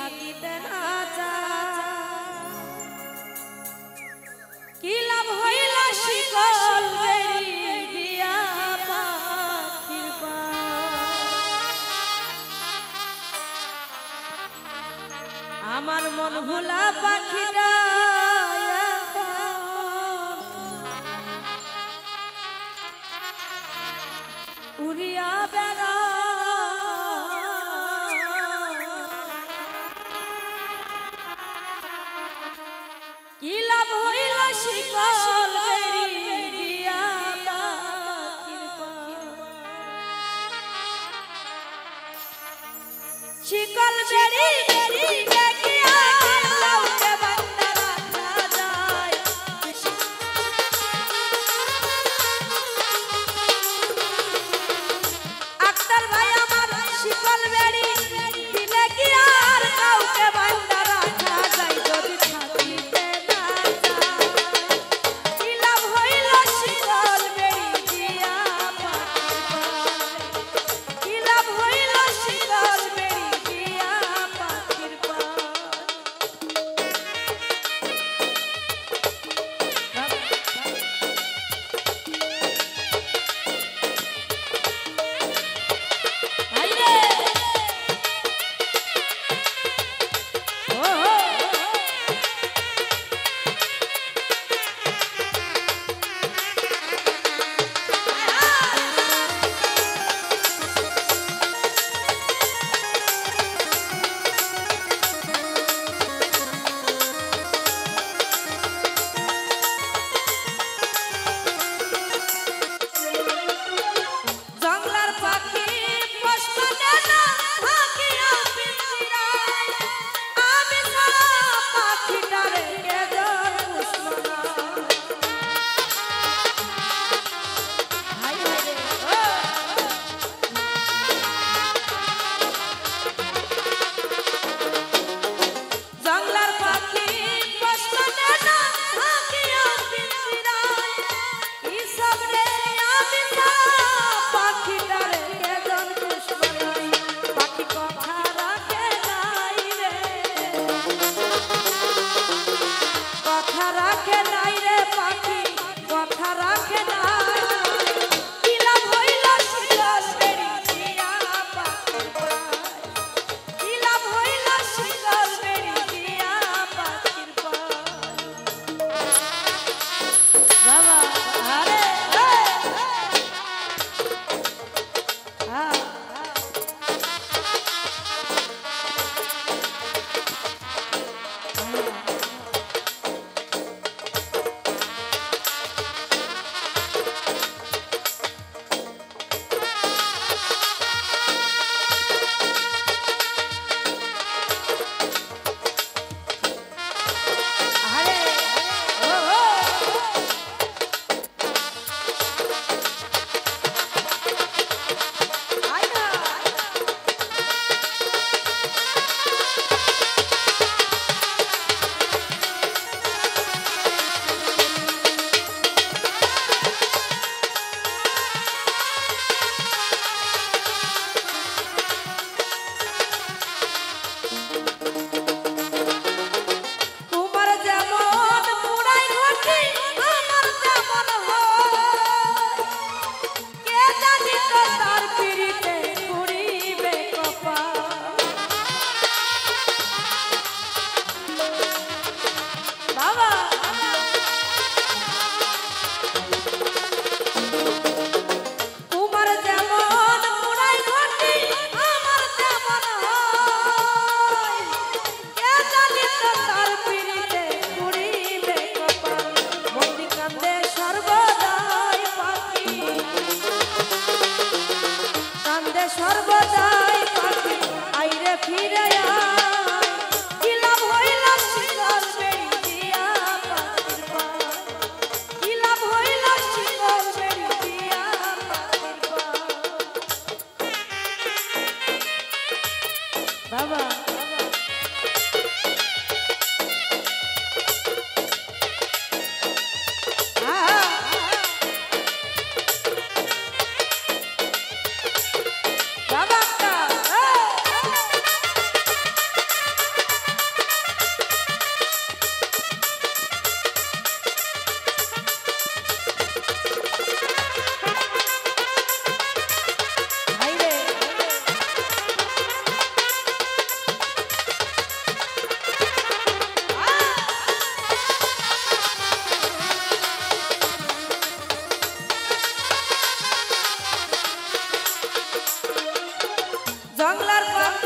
থাকিতে না কি লাভ হইল শিকল বেরি দিয়া পাখির পা আমার মন ভোলা পাখিরা উড়িয়া বেড়া কি লাভ হইল শিকল বেরি দিয়া পাখির পা শিকল বেরি দেখিয়া কাউকে বান্ধা রাখা যায় আক্তার ভাই আমার শিকল বেরি দিলে কি আর কাউকে বান্ধা রাখা যায় যদি থাকিতে না যায় কি লাভ হইল শিকল বেরি দিয়া পাখির পা কি লাভ হইল শিকল বেরি দিয়া পাখির পা আইরে ও জঙ্গলার পাখি প্রশ্ন না থাকিয়া পিঞ্জিরায় আমি ছাড়া পাখিটারে কে পুষল না হাই হাই রে জঙ্গলার পাখি প্রশ্ন না থাকিয়া পিঞ্জিরায় ইসব রে আমি ছাড়া পাখিটারে কে পুষল নাই পাখি কথা রাখে নাই রে কথা রাখে নাই রে পাখি কথা রাখে নাই কি লাভ হইল শিকল বেরি দিয়া পাখির পা কি লাভ হইল শিকল বেরি দিয়া পাখির পা বাবা আরে আরে ও আইনা তোমার যেমন মুড়াই ঘটি আমার তেমন হয় কে জানি তো তার পিড়িতে পুরিবে কপাল বাবা তোমার যেমন মুড়াই ঘটি আমার তেমন হয় কে জানি তো তার পিড়িতে পুরিবে কপাল মন্দি কান্দে সর্বদাই পাখি কান্দে সর্বদাই পাখি আইরে ফিরে আয় কি লাভ হইল শিকল বেরি দিয়া পাখির পা কি লাভ হইল শিকল বেরি দিয়া পাখির পা বাবা বাবা জঙ্গলার পথ